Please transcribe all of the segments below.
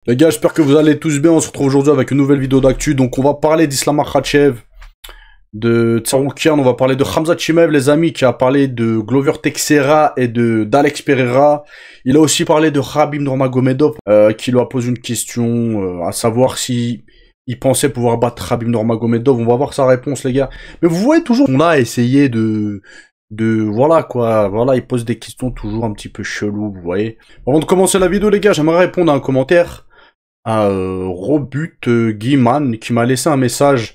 Les gars, j'espère que vous allez tous bien. On se retrouve aujourd'hui avec une nouvelle vidéo d'actu. Donc, on va parler d'Islam Makhachev, de Tsaroukian, on va parler de Khamzat Chimaev, les amis, qui a parlé de Glover Teixeira et d'Alex Pereira. Il a aussi parlé de Khabib Nurmagomedov, qui lui a posé une question, à savoir si il pensait pouvoir battre Khabib Nurmagomedov. On va voir sa réponse, les gars. Mais vous voyez toujours, on a essayé voilà quoi, voilà, il pose des questions toujours un petit peu chelou, vous voyez. Avant de commencer la vidéo, les gars, j'aimerais répondre à un commentaire à Robut Guiman qui m'a laissé un message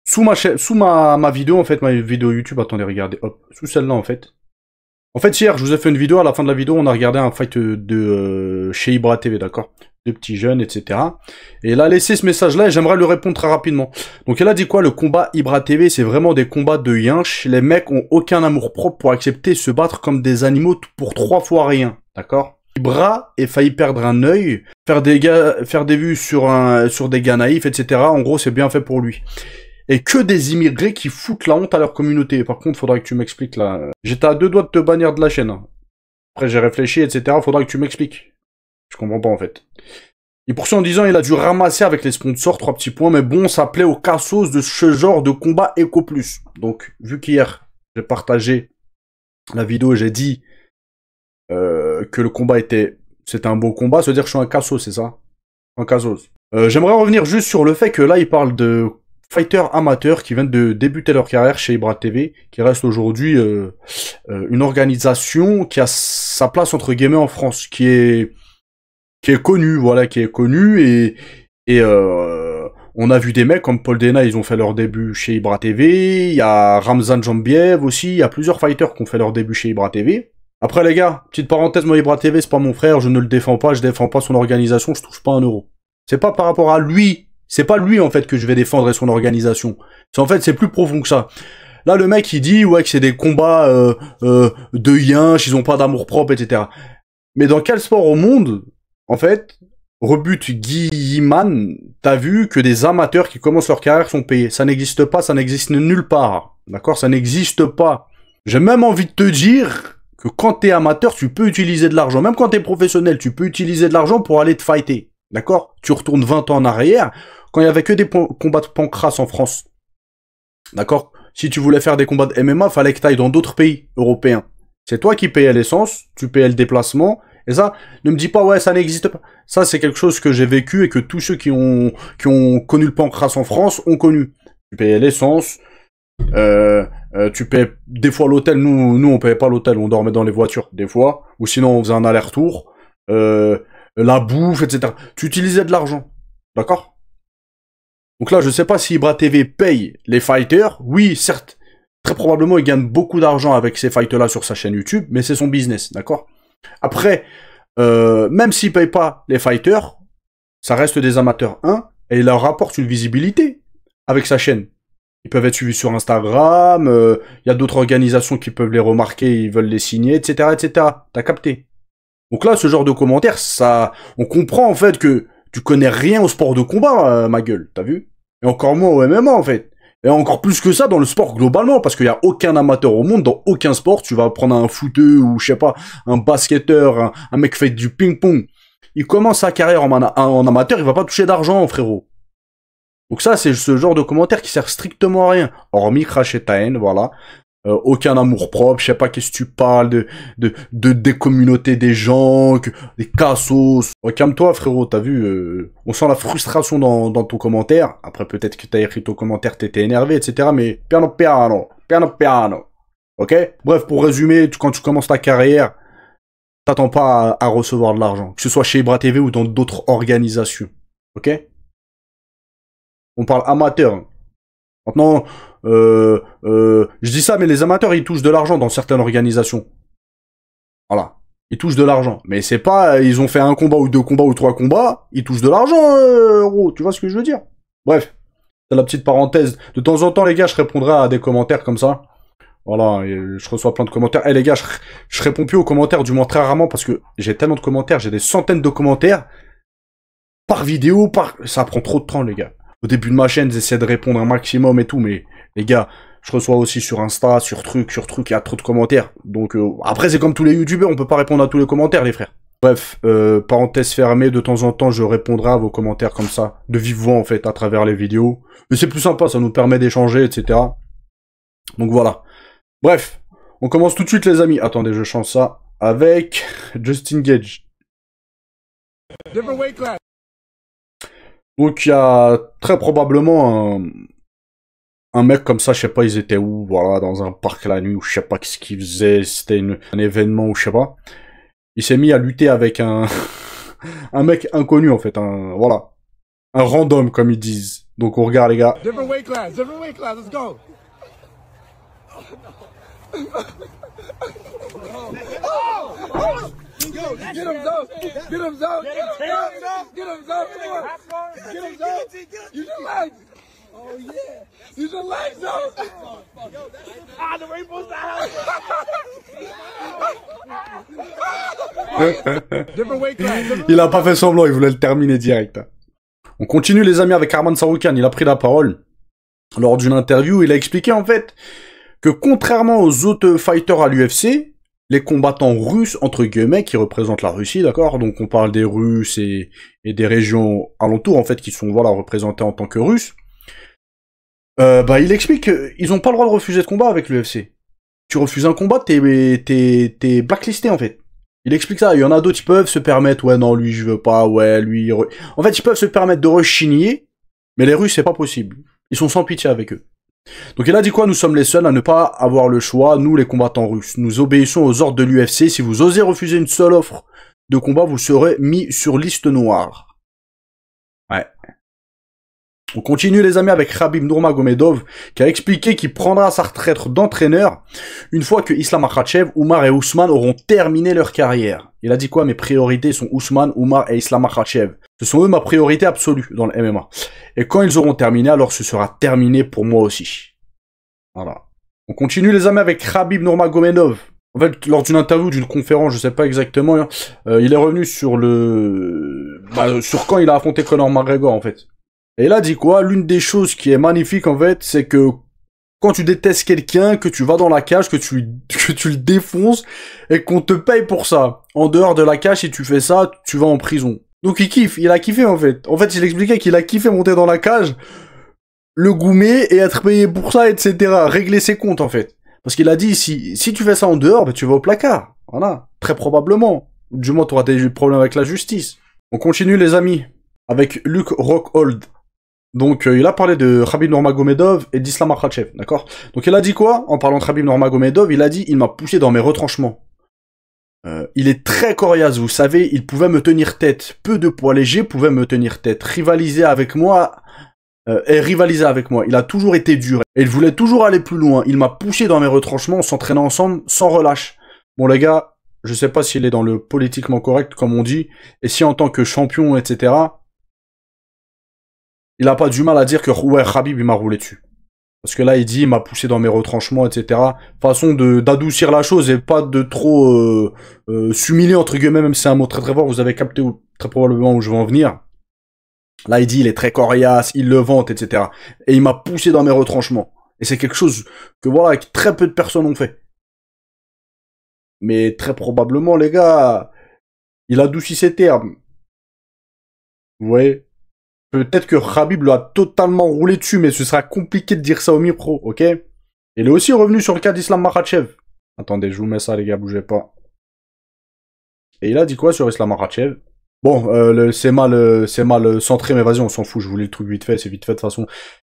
sous ma vidéo, en fait, ma vidéo YouTube. Attendez, regardez, hop, sous celle-là, en fait. En fait, hier, je vous ai fait une vidéo, à la fin de la vidéo, on a regardé un fight de chez Ibra TV, d'accord? De petits jeunes, etc. Et il a laissé ce message-là et j'aimerais lui répondre très rapidement. Donc, elle a dit quoi? Le combat Ibra TV, c'est vraiment des combats de yinche. Les mecs ont aucun amour propre pour accepter se battre comme des animaux pour 3 fois rien, d'accord? Ibra a failli perdre un œil, faire des vues sur des gars naïfs, etc. En gros, c'est bien fait pour lui. Et que des immigrés qui foutent la honte à leur communauté. Par contre, faudra que tu m'expliques là. J'étais à 2 doigts de te bannir de la chaîne. Après, j'ai réfléchi, etc. Faudra que tu m'expliques. Je comprends pas, en fait. Et pour ça, en disant, il a dû ramasser avec les sponsors 3 petits points. Mais bon, ça plaît aux cassos de ce genre de combat Eco Plus. Donc, vu qu'hier, j'ai partagé la vidéo et j'ai dit que le combat c'était un beau combat, ça veut dire que je suis un cassos, c'est ça? Un cassos. J'aimerais revenir juste sur le fait que là, il parle de fighters amateurs qui viennent de débuter leur carrière chez Ibra TV, qui reste aujourd'hui une organisation qui a sa place entre guillemets en France, qui est connue, voilà, qui est connue et on a vu des mecs comme Paul Dena, ils ont fait leur début chez Ibra TV, il y a Ramzan Jambiev aussi, il y a plusieurs fighters qui ont fait leur début chez Ibra TV. Après les gars, petite parenthèse, moi Ibra TV c'est pas mon frère, je ne le défends pas, je défends pas son organisation, je touche pas un euro. C'est pas par rapport à lui, c'est pas lui en fait que je vais défendre et son organisation. En fait c'est plus profond que ça. Là le mec il dit ouais que c'est des combats de yinches, ils ont pas d'amour propre, etc. Mais dans quel sport au monde, en fait, Rebut Guiman, t'as vu que des amateurs qui commencent leur carrière sont payés. Ça n'existe pas, ça n'existe nulle part. D'accord? Ça n'existe pas. J'ai même envie de te dire que quand t'es amateur, tu peux utiliser de l'argent. Même quand t'es professionnel, tu peux utiliser de l'argent pour aller te fighter. D'accord? Tu retournes 20 ans en arrière, quand il y avait que des combats de pancrace en France. D'accord? Si tu voulais faire des combats de MMA, fallait que t'ailles dans d'autres pays européens. C'est toi qui payais l'essence, tu payais le déplacement, et ça, ne me dis pas, ouais, ça n'existe pas. Ça, c'est quelque chose que j'ai vécu et que tous ceux qui ont connu le pancrace en France ont connu. Tu payais l'essence, tu payais des fois l'hôtel. Nous, on payait pas l'hôtel, on dormait dans les voitures, des fois. Ou sinon, on faisait un aller-retour. La bouffe, etc. Tu utilisais de l'argent. D'accord? Donc là, je sais pas si Ibra TV paye les fighters. Oui, certes. Très probablement, il gagne beaucoup d'argent avec ces fighters-là sur sa chaîne YouTube, mais c'est son business, d'accord? Après, même s'il paye pas les fighters, ça reste des amateurs, et il leur rapporte une visibilité avec sa chaîne. Ils peuvent être suivis sur Instagram, y a d'autres organisations qui peuvent les remarquer, ils veulent les signer, etc., etc. T'as capté? Donc là, ce genre de commentaires, ça, on comprend en fait que tu connais rien au sport de combat, ma gueule, t'as vu? Et encore moins au MMA en fait. Et encore plus que ça dans le sport globalement, parce qu'il y a aucun amateur au monde, dans aucun sport, tu vas prendre un footeux ou je sais pas, un basketteur, un mec qui fait du ping-pong. Il commence sa carrière en amateur, il va pas toucher d'argent, frérot. Donc ça, c'est ce genre de commentaire qui sert strictement à rien. Hormis cracher ta haine, voilà. Aucun amour propre, je sais pas qu'est-ce que tu parles des communautés des gens, des cassos. Oh, calme-toi frérot, t'as vu, on sent la frustration dans ton commentaire. Après peut-être que t'as écrit ton commentaire, t'étais énervé, etc. Mais piano piano, piano piano. Ok? Bref, pour résumer, quand tu commences ta carrière, t'attends pas à recevoir de l'argent. Que ce soit chez Ibra TV ou dans d'autres organisations. Ok? On parle amateur. Maintenant, je dis ça, mais les amateurs, ils touchent de l'argent dans certaines organisations. Voilà. Ils touchent de l'argent. Mais c'est pas, ils ont fait un combat ou 2 combats ou 3 combats, ils touchent de l'argent, gros. Tu vois ce que je veux dire? Bref. C'est la petite parenthèse. De temps en temps, les gars, je répondrai à des commentaires comme ça. Voilà, et je reçois plein de commentaires. Eh les gars, je réponds plus aux commentaires, du moins très rarement, parce que j'ai tellement de commentaires, j'ai des centaines de commentaires. Par vidéo, ça prend trop de temps, les gars. Au début de ma chaîne, j'essaie de répondre un maximum et tout, mais les gars, je reçois aussi sur Insta, sur truc, il y a trop de commentaires. Donc après, c'est comme tous les youtubeurs, on peut pas répondre à tous les commentaires, les frères. Bref, parenthèse fermée, de temps en temps, je répondrai à vos commentaires comme ça, de vive voix en fait, à travers les vidéos. Mais c'est plus sympa, ça nous permet d'échanger, etc. Donc voilà. Bref, on commence tout de suite les amis. Attendez, je change ça avec Justin Gage. Donc il y a très probablement un mec comme ça, je sais pas, ils étaient où, voilà, dans un parc la nuit, ou je sais pas ce qu'ils faisaient, c'était un événement, ou je sais pas. Il s'est mis à lutter avec un mec inconnu en fait, voilà. Un random comme ils disent. Donc on regarde les gars. Different weight class, let's go. Get him, Zoe. Get him, Zoe. Get him, Zoe. Get him, Zoe. You should like. Oh yeah. You should like Zoe. Ah, the rainbow style. Different weight class. Il a pas fait semblant, il voulait le terminer direct. On continue les amis avec Arman Tsarukyan, il a pris la parole lors d'une interview, il a expliqué en fait que contrairement aux autres fighters à l'UFC, les combattants russes, entre guillemets, qui représentent la Russie, d'accord, donc on parle des Russes et des régions alentours en fait qui sont voilà représentées en tant que Russes, il explique qu'ils ont pas le droit de refuser de combat avec l'UFC. Tu refuses un combat, t'es blacklisté en fait. Il explique ça, il y en a d'autres qui peuvent se permettre, ouais non lui je veux pas, ouais lui... En fait ils peuvent se permettre de rechigner, mais les Russes c'est pas possible. Ils sont sans pitié avec eux. Donc il a dit quoi? Nous sommes les seuls à ne pas avoir le choix, nous les combattants russes. Nous obéissons aux ordres de l'UFC, si vous osez refuser une seule offre de combat, vous serez mis sur liste noire. Ouais. On continue les amis avec Khabib Nurmagomedov qui a expliqué qu'il prendra sa retraite d'entraîneur une fois que Islam Makhachev, Oumar et Ousmane auront terminé leur carrière. Il a dit quoi? Mes priorités sont Ousmane, Oumar et Islam Makhachev. Ce sont eux ma priorité absolue dans le MMA. Et quand ils auront terminé, alors ce sera terminé pour moi aussi. Voilà. On continue les amis avec Khabib Nurmagomedov. En fait, lors d'une interview, d'une conférence, je sais pas exactement, hein, il est revenu sur sur quand il a affronté Conor McGregor en fait. Et il a dit quoi? L'une des choses qui est magnifique en fait, c'est que quand tu détestes quelqu'un, que tu vas dans la cage, que tu le défonces, et qu'on te paye pour ça. En dehors de la cage, si tu fais ça, tu vas en prison. Donc il kiffe, il a kiffé en fait. En fait, il expliquait qu'il a kiffé monter dans la cage, le goumer et être payé pour ça, etc. Régler ses comptes en fait. Parce qu'il a dit, si tu fais ça en dehors, ben, tu vas au placard. Voilà. Très probablement. Du moins, tu auras des problèmes avec la justice. On continue les amis, avec Luke Rockhold. Donc, il a parlé de Khabib Nurmagomedov et d'Islam Makhachev, d'accord? Donc, il a dit quoi? En parlant de Khabib Nurmagomedov, il a dit « Il m'a poussé dans mes retranchements. Il est très coriace, vous savez, il pouvait me tenir tête. Peu de poids légers pouvaient me tenir tête. Rivaliser avec moi... Il a toujours été dur. Et il voulait toujours aller plus loin. Il m'a poussé dans mes retranchements, on s'entraînait ensemble, sans relâche. Bon, les gars, je sais pas s'il est dans le politiquement correct, comme on dit, et si en tant que champion, etc., il a pas du mal à dire que ouais, Khabib il m'a roulé dessus. Parce que là il dit il m'a poussé dans mes retranchements, etc. Façon d'adoucir la chose et pas de trop s'humilier entre guillemets, même si c'est un mot très très fort, vous avez capté très probablement où je veux en venir. Là il dit il est très coriace, il le vante, etc. Et il m'a poussé dans mes retranchements. Et c'est quelque chose que voilà, que très peu de personnes ont fait. Mais très probablement les gars, il adoucit ses termes. Vous voyez? Peut-être que Khabib l'a totalement roulé dessus, mais ce sera compliqué de dire ça au micro, ok? Il est aussi revenu sur le cas d'Islam Makhachev. Attendez, je vous mets ça les gars, bougez pas. Et il a dit quoi sur Islam Makhachev? Bon, c'est mal centré, mais vas-y, on s'en fout, je voulais le truc vite fait, c'est vite fait de toute façon.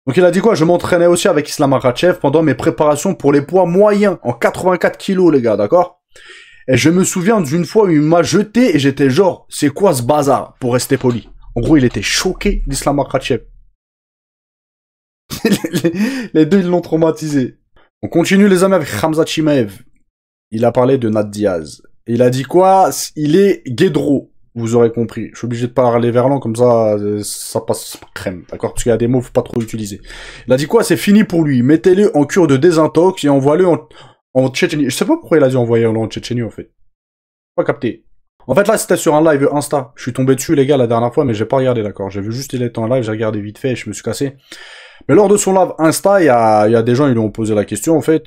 Donc il a dit quoi? Je m'entraînais aussi avec Islam Makhachev pendant mes préparations pour les poids moyens, en 84 kilos les gars, d'accord? Et je me souviens d'une fois où il m'a jeté et j'étais genre, c'est quoi ce bazar, pour rester poli? En gros, il était choqué d'Islam Makhachev. Les deux, ils l'ont traumatisé. On continue les amis avec Khamzat Chimaev. Il a parlé de Nat Diaz. Et il a dit quoi? Il est guédro. Vous aurez compris. Je suis obligé de parler verlan, comme ça passe crème. D'accord? Parce qu'il y a des mots, faut pas trop utiliser. Il a dit quoi? C'est fini pour lui. Mettez-le en cure de désintox et envoie-le en Tchétchénie. Je sais pas pourquoi il a dit envoyer-le en Tchétchénie, en fait. Pas capté. En fait, là, c'était sur un live Insta. Je suis tombé dessus, les gars, la dernière fois, mais j'ai pas regardé, d'accord. J'ai vu juste il était en live, j'ai regardé vite fait et je me suis cassé. Mais lors de son live Insta, il y a des gens, ils lui ont posé la question, en fait.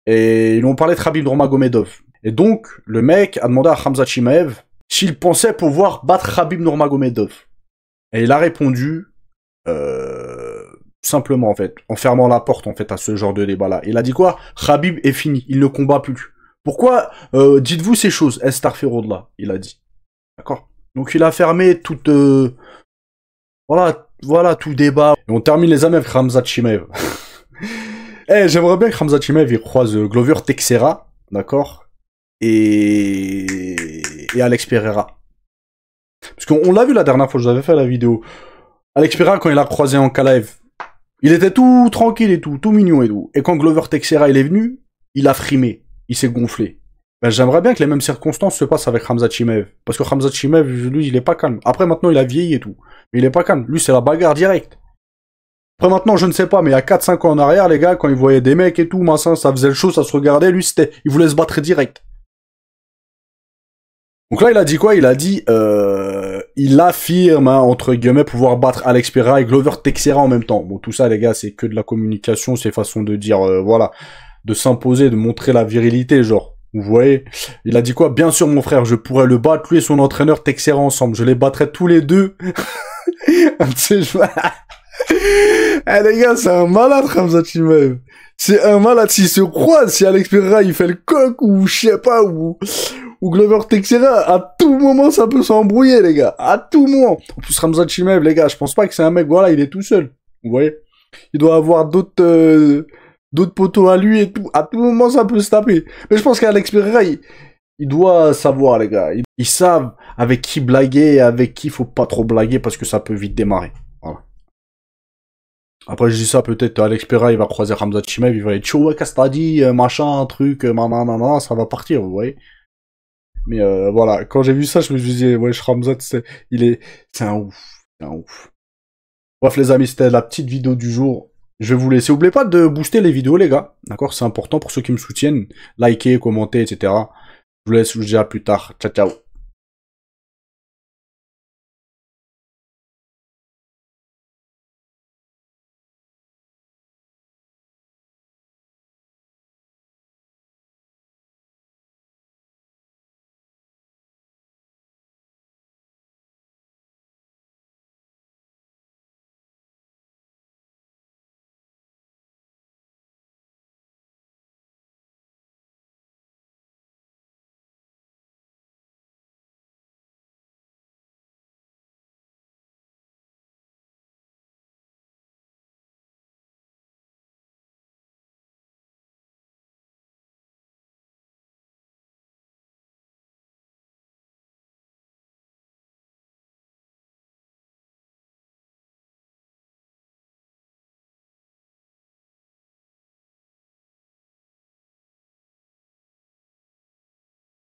Et ils lui ont parlé de Khabib Nurmagomedov. Et donc, le mec a demandé à Khamzat Chimaev s'il pensait pouvoir battre Khabib Nurmagomedov. Et il a répondu simplement en fait, en fermant la porte en fait à ce genre de débat-là. Il a dit quoi? Khabib est fini, il ne combat plus. Pourquoi dites-vous ces choses? Astaghfirullah, il a dit. D'accord. Donc il a fermé toute voilà tout débat. Et on termine les amis avec Khamzat Chimaev. Eh, j'aimerais bien que Khamzat Chimaev il croise Glover Teixeira, d'accord, et Alex Pereira. Parce qu'on l'a vu la dernière fois, je vous avais fait la vidéo. Alex Pereira, quand il a croisé Ankalaev, il était tout tranquille et tout mignon et tout. Et quand Glover Teixeira il est venu, il a frimé, il s'est gonflé. Ben, j'aimerais bien que les mêmes circonstances se passent avec Khamzat Chimaev. Parce que Khamzat Chimaev, lui, il est pas calme. Après, maintenant, il a vieilli et tout. Mais il est pas calme. Lui, c'est la bagarre directe. Après, maintenant, je ne sais pas, mais il y a 4-5 ans en arrière, les gars, quand ils voyaient des mecs et tout, machin, ça faisait le show, ça se regardait, lui, il voulait se battre direct. Donc là, il a dit quoi? Il a dit, il affirme, hein, entre guillemets, pouvoir battre Alex Pereira et Glover Teixeira en même temps. Bon, tout ça, les gars, c'est que de la communication, c'est façon de dire, voilà, de s'imposer, de montrer la virilité, genre. Vous voyez? Il a dit quoi? Bien sûr, mon frère, je pourrais le battre, lui et son entraîneur Teixeira ensemble. Je les battrais tous les deux. Eh, les gars, c'est un malade, Khamzat Chimaev. C'est un malade. S'il se croise, si Alex Pereira, il fait le coq, ou je sais pas, ou Glover Teixeira, à tout moment, ça peut s'embrouiller, les gars. À tout moment. En plus, Khamzat Chimaev, les gars, je pense pas que c'est un mec, voilà, il est tout seul. Vous voyez? Il doit avoir d'autres poteaux à lui et tout. À tout moment, ça peut se taper. Mais je pense qu'Alex Pereira, il doit savoir, les gars. Ils savent avec qui blaguer et avec qui faut pas trop blaguer parce que ça peut vite démarrer. Voilà. Après, je dis ça, peut-être Alex Pereira, il va croiser Khamzat Chimaev, il va être chaud, ouais, qu'est-ce que t'as dit, machin, truc, nanana, ça va partir, vous voyez. Mais voilà, quand j'ai vu ça, je me suis dit, ouais, Khamzat, c'est un ouf, c'est un ouf. Bref, les amis, c'était la petite vidéo du jour. Je vais vous laisser. N'oubliez pas de booster les vidéos, les gars. D'accord? C'est important pour ceux qui me soutiennent. Likez, commentez, etc. Je vous laisse. Je vous dis à plus tard. Ciao, ciao.